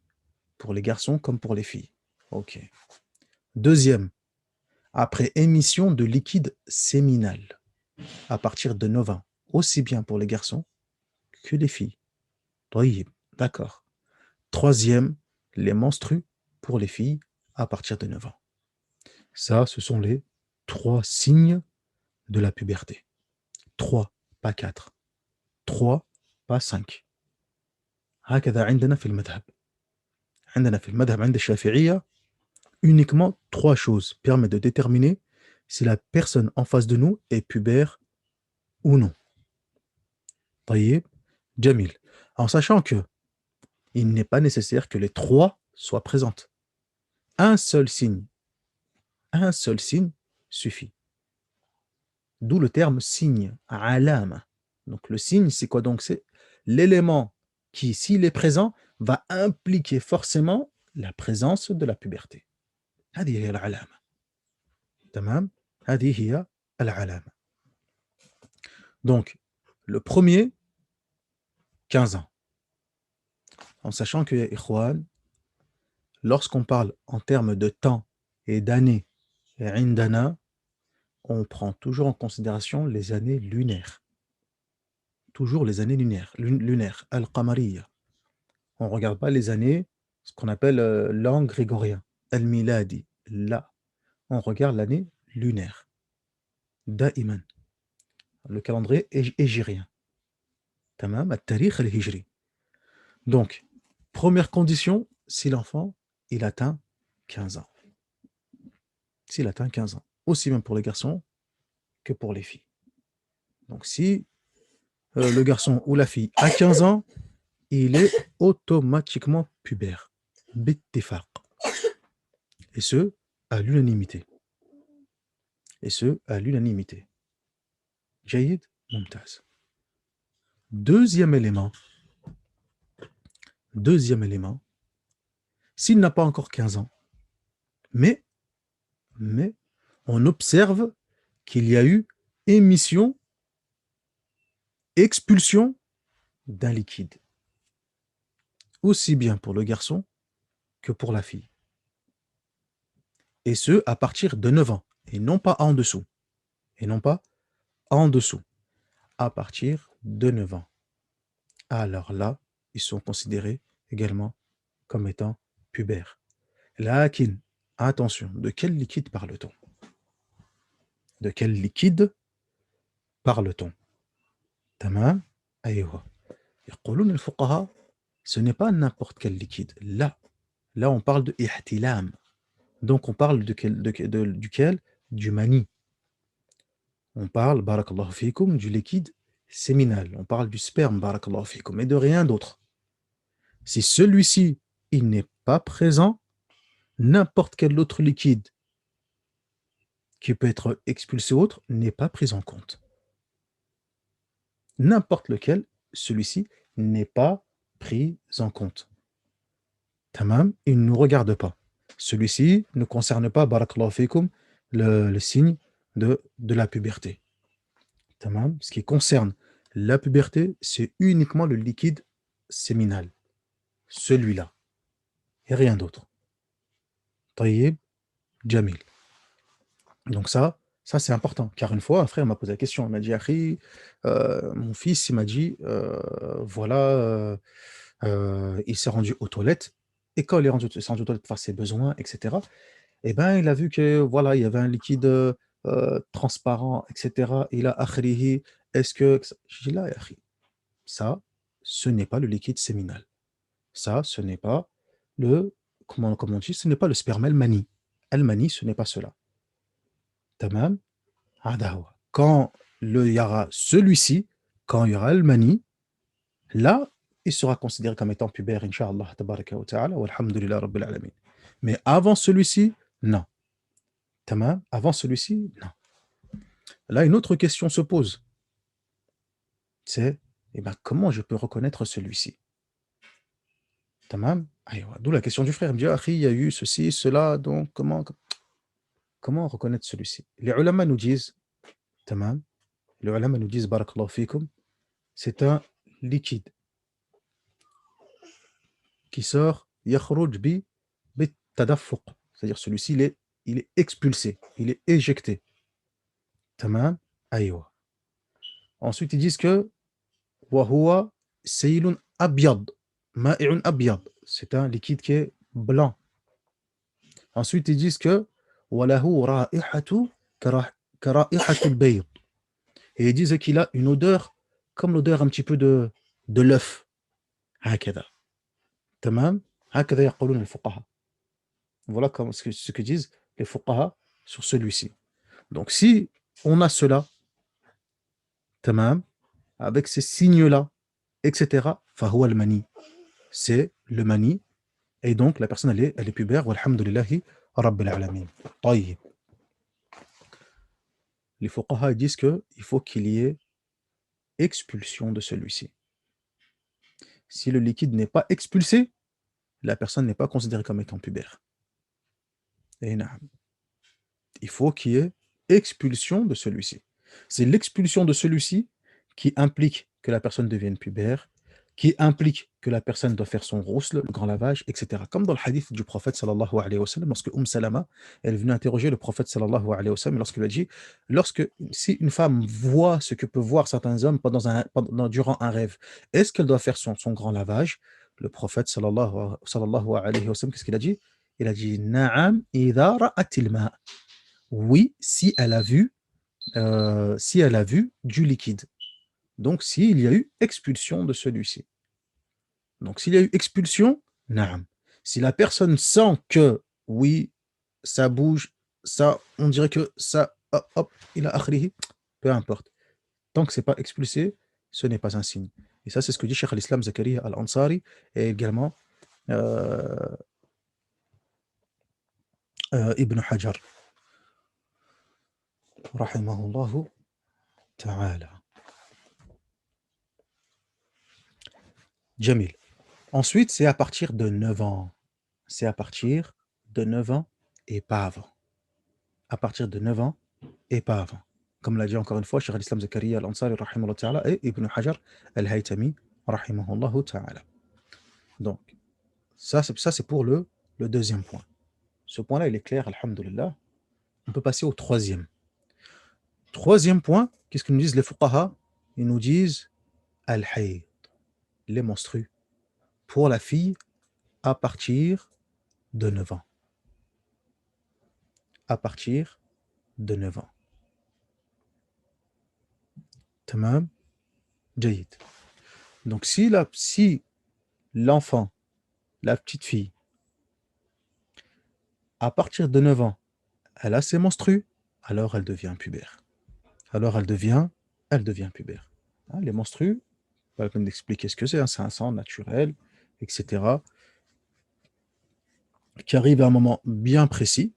pour les garçons comme pour les filles. Ok. Deuxième, après émission de liquide séminal, à partir de 9 ans, aussi bien pour les garçons que les filles. Oui, d'accord. Troisième, les menstrues pour les filles à partir de 9 ans. Ça, ce sont les 3 signes de la puberté. 3, pas 4. 3, pas 5. هكذا عندنا في المذهب. عندنا في المذهب عند الشافعية uniquement 3 choses permettent de déterminer si la personne en face de nous est pubère ou non. طيب, Jamil. En sachant que il n'est pas nécessaire que les 3 soient présentes. Un seul signe suffit. D'où le terme signe, alama. Donc le signe, c'est quoi? Donc c'est l'élément qui, s'il est présent, va impliquer forcément la présence de la puberté. هذه هي العلامة. تمام؟ هذه هي العلامة. Donc, le premier, 15 ans. En sachant que, ikhwan, lorsqu'on parle en termes de temps et d'années, et indana, on prend toujours en considération les années lunaires. Toujours les années lunaires, al-qamariya. On ne regarde pas les années, ce qu'on appelle l'an grégorien, al-miladi. Là, on regarde l'année lunaire. Da'iman. Le calendrier hégirien. Tamam, at-tarikh al-hijri. Donc, première condition, si l'enfant, il atteint 15 ans. S'il atteint 15 ans. Aussi bien pour les garçons que pour les filles. Donc, si le garçon ou la fille a 15 ans, il est automatiquement pubère. Bittifaq. Et ce, à l'unanimité. Et ce, à l'unanimité. Jaïd, Mumtaz. Deuxième élément, s'il n'a pas encore 15 ans, mais on observe qu'il y a eu émission, expulsion d'un liquide, aussi bien pour le garçon que pour la fille. Et ce, à partir de 9 ans, et non pas en dessous. Et non pas en dessous. À partir de 9 ans. Alors là, ils sont considérés également comme étant pubères. Lakin, attention, de quel liquide parle-t-on? De quel liquide parle-t-on? Tamam? Aïwa. يقولون الفقهاء, ce n'est pas n'importe quel liquide. Là, on parle de ihtilam. Donc, on parle duquel? Du mani. On parle, barakallahu fikum, du liquide séminal. On parle du sperme, barakallahu fikum, et de rien d'autre. Si celui-ci, il n'est pas présent, n'importe quel autre liquide qui peut être expulsé ou autre n'est pas pris en compte. N'importe lequel, celui-ci n'est pas pris en compte. Tamam, il ne nous regarde pas. Celui-ci ne concerne pas, barakallahu fikum, le signe de la puberté. Tamam, ce qui concerne la puberté, c'est uniquement le liquide séminal. Celui-là. Et rien d'autre. Tayyib, Jamil. Donc ça c'est important. Car une fois, un frère m'a posé la question. Il m'a dit, Akhi, mon fils, il m'a dit, voilà, il s'est rendu aux toilettes. Et quand il s'est rendu aux toilettes pour faire ses besoins, etc., eh ben, il a vu que voilà, il y avait un liquide transparent, etc. Il a akhrihi, est-ce que. Je dis là, akhi, ça, ce n'est pas le liquide séminal. Ça, ce n'est pas le. Comment on dit? Ce n'est pas le sperme al-mani. Al-mani, ce n'est pas cela. Tamam? Adawa. Quand il y aura celui-ci, quand il y aura al-mani, là, il sera considéré comme étant pubère, Inch'Allah, tabaraka wa ta'ala, walhamdulillah rabbil alamin. Mais avant celui-ci, non. Tamam? Avant celui-ci, non. Là, une autre question se pose. C'est, eh ben, comment je peux reconnaître celui-ci? Tamam? D'où la question du frère. Il me dit, ah, il y a eu ceci, cela, donc comment reconnaître celui-ci? Les ulama nous disent, tamam? Les ulama nous disent, barakallahu fikum, c'est un liquide qui sort, yakhruj bi tadaffuq. C'est-à-dire celui-ci, il est expulsé, il est éjecté. Tamam? Aïwa. Ensuite, ils disent que wa huwa saylun abyad, ma'i'un abyad. C'est un liquide qui est blanc. Ensuite, ils disent que wa lahu ra'ihatu kara'ihatu al-bayd. Et ils disent qu'il a une odeur comme l'odeur un petit peu de l'œuf. هكذا. تمام؟ هكذا يقولون الفقهاء. Voilà ce que disent les fuqaha sur celui-ci. Donc, si on a cela, tamam, avec ces signes-là, etc., fahuwa al-mani. C'est le mani. Et donc, la personne, elle est pubère. Walhamdulillahi rabbil alamin. Tayyib. Les fuqaha disent qu'il faut qu'il y ait expulsion de celui-ci. Si le liquide n'est pas expulsé, la personne n'est pas considérée comme étant pubère. Et il faut qu'il y ait expulsion de celui-ci. C'est l'expulsion de celui-ci qui implique que la personne devienne pubère, qui implique que la personne doit faire son ghusl, le grand lavage, etc. Comme dans le hadith du prophète sallallahu alayhi wa sallam, lorsque Salama elle est venue interroger le prophète sallallahu alayhi wa sallam, lorsqu'il a dit, si une femme voit ce que peuvent voir certains hommes durant un rêve, est-ce qu'elle doit faire son grand lavage? Le prophète sallallahu alayhi wa sallam, qu'est-ce qu'il a dit? Il a dit, Na'am idha ra'atil ma'. Oui, si elle a vu du liquide. Donc, s'il y a eu expulsion de celui-ci. Donc, s'il y a eu expulsion, naam. Si la personne sent que, oui, ça bouge, ça, on dirait que ça, hop, hop, il a akhrihi, peu importe. Tant que c'est pas expulsé, ce n'est pas un signe. Et ça, c'est ce que dit Cheikh al-Islam Zakaria al-Ansari et également euh, Ibn Hajar, rahimahullahu ta'ala. Jamil. Ensuite, c'est à partir de 9 ans. C'est à partir de 9 ans et pas avant. À partir de 9 ans et pas avant. Comme l'a dit encore une fois Cheikh al-Islam Zakaria al-Ansari, rahimahullah ta'ala, et Ibn Hajar al-Haytami, rahimahullahu ta'ala. Donc, ça c'est pour le deuxième point. Ce point-là, il est clair, alhamdulillah. On peut passer au troisième. Troisième point, qu'est-ce qu'ils nous disent les fuqaha? Ils nous disent al-hayd, les menstrues, pour la fille à partir de 9 ans. À partir de 9 ans. Tamam, jayid. Donc si l'enfant, la petite fille, à partir de 9 ans, elle a ses menstrues, alors elle devient pubère. Alors elle devient pubère. Hein, les menstrues, pas la peine d'expliquer ce que c'est, hein, c'est un sang naturel, etc., qui arrive à un moment bien précis,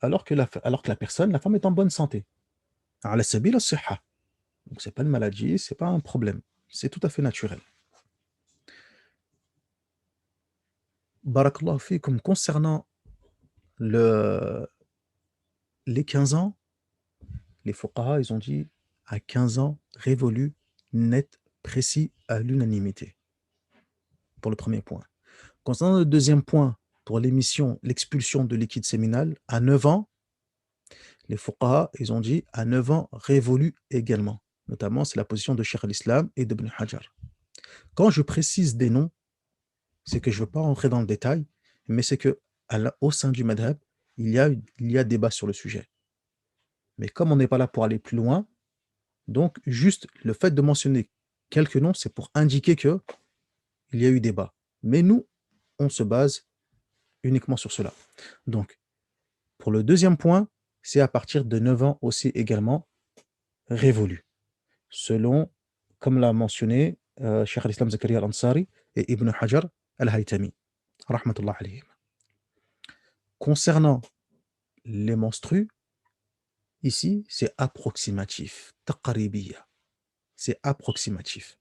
alors que la personne, la femme est en bonne santé. Ala sabil as-sihha. Donc c'est pas une maladie, c'est pas un problème. C'est tout à fait naturel. Barakallahu fikum, concernant les 15 ans, les fuqaha, ils ont dit à 15 ans, révolu, net, précis, à l'unanimité. Pour le premier point. Concernant le deuxième point, pour l'expulsion de liquide séminal, à 9 ans, les fuqaha, ils ont dit à 9 ans, révolu également. Notamment, c'est la position de Cheikh al-Islam et d'Ibn Hajar. Quand je précise des noms, c'est que je ne veux pas rentrer dans le détail, mais c'est que au sein du madhab, il y a débat sur le sujet. Mais comme on n'est pas là pour aller plus loin, donc juste le fait de mentionner quelques noms, c'est pour indiquer qu'il y a eu débat. Mais nous, on se base uniquement sur cela. Donc, pour le deuxième point, c'est à partir de 9 ans aussi également révolu. Selon, comme l'a mentionné Cheikh al-Islam Zakaria al-Ansari et Ibn Hajar al-Haytami, rahmatullah alayhim. Concernant les menstrues, ici, c'est approximatif. Taqribiyya. C'est approximatif.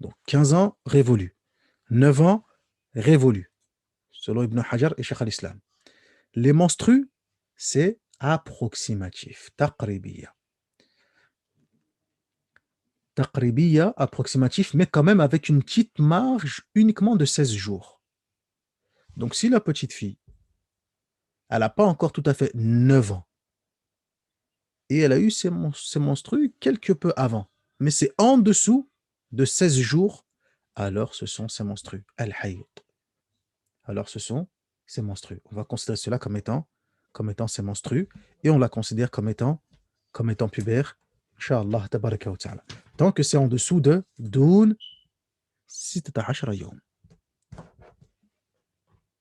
Donc, 15 ans, révolu. 9 ans, révolu. Selon Ibn Hajar et Cheikh al-Islam. Les menstrues, c'est approximatif. Taqribiyya. Taqribiyya, approximatif, mais quand même avec une petite marge uniquement de 16 jours. Donc, si la petite fille, elle n'a pas encore tout à fait 9 ans, et elle a eu ses menstrues quelque peu avant, mais c'est en dessous de 16 jours, alors ce sont ses menstrues. Al-hayd. Alors ce sont ses menstrues. On va considérer cela comme étant ses menstrues, et on la considère comme étant pubère, Inch'Allah, tabaraka wa ta'ala. Tant que c'est en dessous de Doun 16 يوم.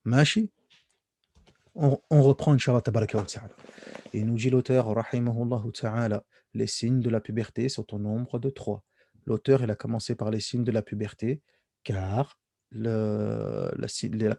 Mashi, on reprend, Inch'Allah, tabaraka wa ta'ala. Et nous dit l'auteur, rahimahullah ta'ala, les signes de la puberté sont au nombre de 3. L'auteur, il a commencé par les signes de la puberté, car la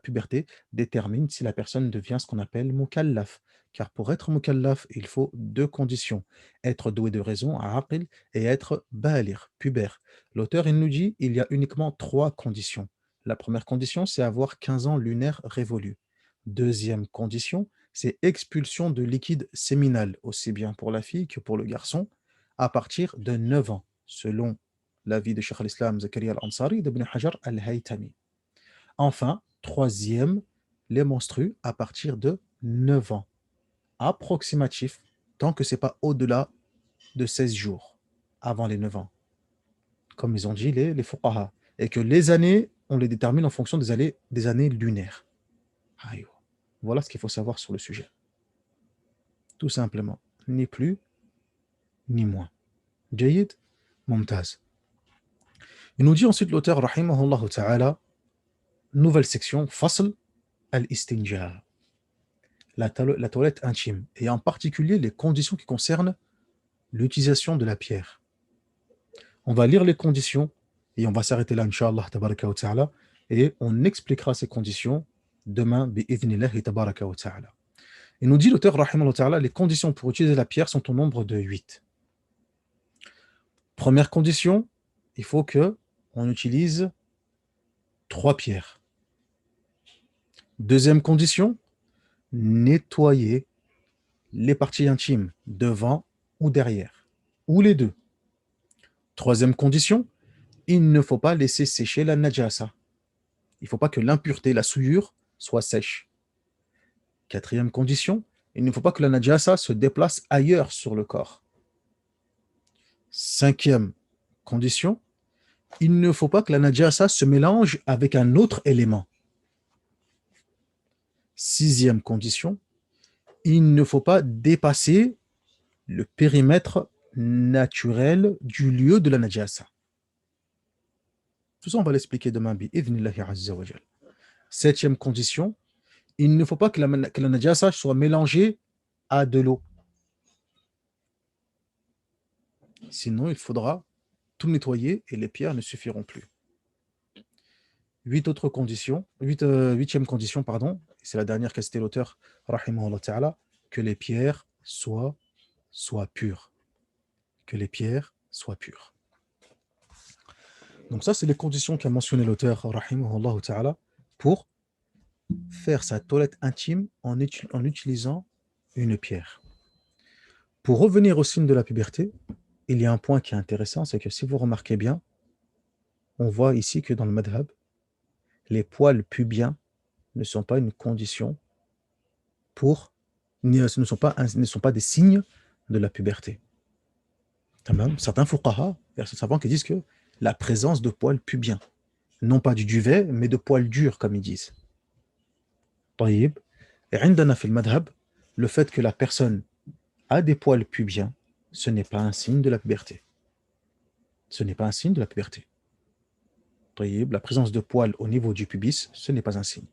puberté détermine si la personne devient ce qu'on appelle mukallaf. Car pour être mukallaf, il faut 2 conditions. Être doué de raison, aqil, et être baligh, pubère. L'auteur, il nous dit, il y a uniquement 3 conditions. La première condition, c'est avoir 15 ans lunaires révolus. Deuxième condition, c'est expulsion de liquide séminal, aussi bien pour la fille que pour le garçon, à partir de 9 ans, selon l'avis de Cheikh al-Islam Zakaria al-Ansari et d'Ibn Hajar al-Haytami. Enfin, troisième, les menstrues à partir de 9 ans, approximatif, tant que ce n'est pas au-delà de 16 jours, avant les 9 ans, comme ils ont dit les fuqaha, et que les années, on les détermine en fonction des années lunaires. Aïe. Voilà ce qu'il faut savoir sur le sujet. Tout simplement. Ni plus, ni moins. Jayid, Mumtaz. Il nous dit ensuite l'auteur, rahimahullah ta'ala, nouvelle section, Fasl al-Istinja, la toilette intime, et en particulier les conditions qui concernent l'utilisation de la pierre. On va lire les conditions et on va s'arrêter là, Inch'Allah, tabaraka wa ta'ala, et on expliquera ces conditions demain, bi'idhnillahi tabaraka wa ta'ala. Il nous dit l'auteur, rahimahullah ta'ala, les conditions pour utiliser la pierre sont au nombre de 8. Première condition, il faut que on utilise 3 pierres. Deuxième condition, nettoyer les parties intimes, devant ou derrière, ou les deux. Troisième condition, il ne faut pas laisser sécher la najasa. Il ne faut pas que l'impureté, la souillure, soit sèche. Quatrième condition, il ne faut pas que la najasa se déplace ailleurs sur le corps. Cinquième condition, il ne faut pas que la najasa se mélange avec un autre élément. Sixième condition, il ne faut pas dépasser le périmètre naturel du lieu de la najasa. Tout ça, on va l'expliquer demain, bi'idhnillahi azza wa jal. Septième condition, il ne faut pas que la najasa soit mélangée à de l'eau. Sinon, il faudra tout nettoyer et les pierres ne suffiront plus. Huitième condition, pardon, c'est la dernière qu'a cité l'auteur, rahimahullah ta'ala, que les pierres soient pures. Que les pierres soient pures. Donc ça, c'est les conditions qu'a mentionné l'auteur, rahimahullah ta'ala, pour faire sa toilette intime en utilisant une pierre. Pour revenir au signe de la puberté, il y a un point qui est intéressant, c'est que si vous remarquez bien, on voit ici que dans le madhab, les poils pubiens ne sont pas une condition ne sont pas des signes de la puberté. Certains fuqaha, certains savants qui disent que la présence de poils pubiens, non pas du duvet, mais de poils durs, comme ils disent. طيب. Et عندنا في المذهب, le fait que la personne a des poils pubiens, ce n'est pas un signe de la puberté. Ce n'est pas un signe de la puberté. طيب. La présence de poils au niveau du pubis, ce n'est pas un signe.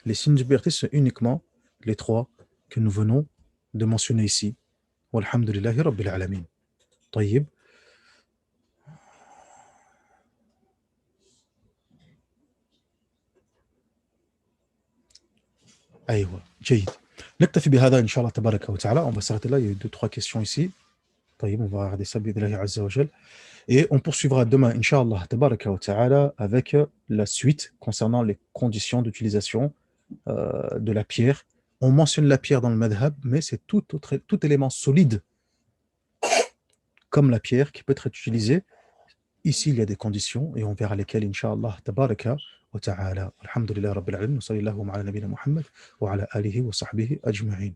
Les signes de puberté sont uniquement les 3 que nous venons de mentionner ici. Walhamdulillahi rabbil alamin. طيب. أيوة جيد. نكتفي بهذا إن شاء الله تبارك وتعالى. On va s'arrêter là, il y a eu 2-3 questions ici. طيب, on va regarder ça بإذن الله عز وجل. Et on poursuivra demain, Inch'Allah, tabaraka wa ta'ala, avec la suite concernant les conditions d'utilisation de la pierre. On mentionne la pierre dans le madhab, mais c'est tout élément solide, comme la pierre, qui peut être utilisé. Ici, il y a des conditions, et on verra lesquelles, Inch'Allah, tabaraka wa ta'ala. Alhamdulillah, rabbil alamin, wa sallallahu ala nabina Muhammad, wa ala alihi wa sahbihi ajma'in.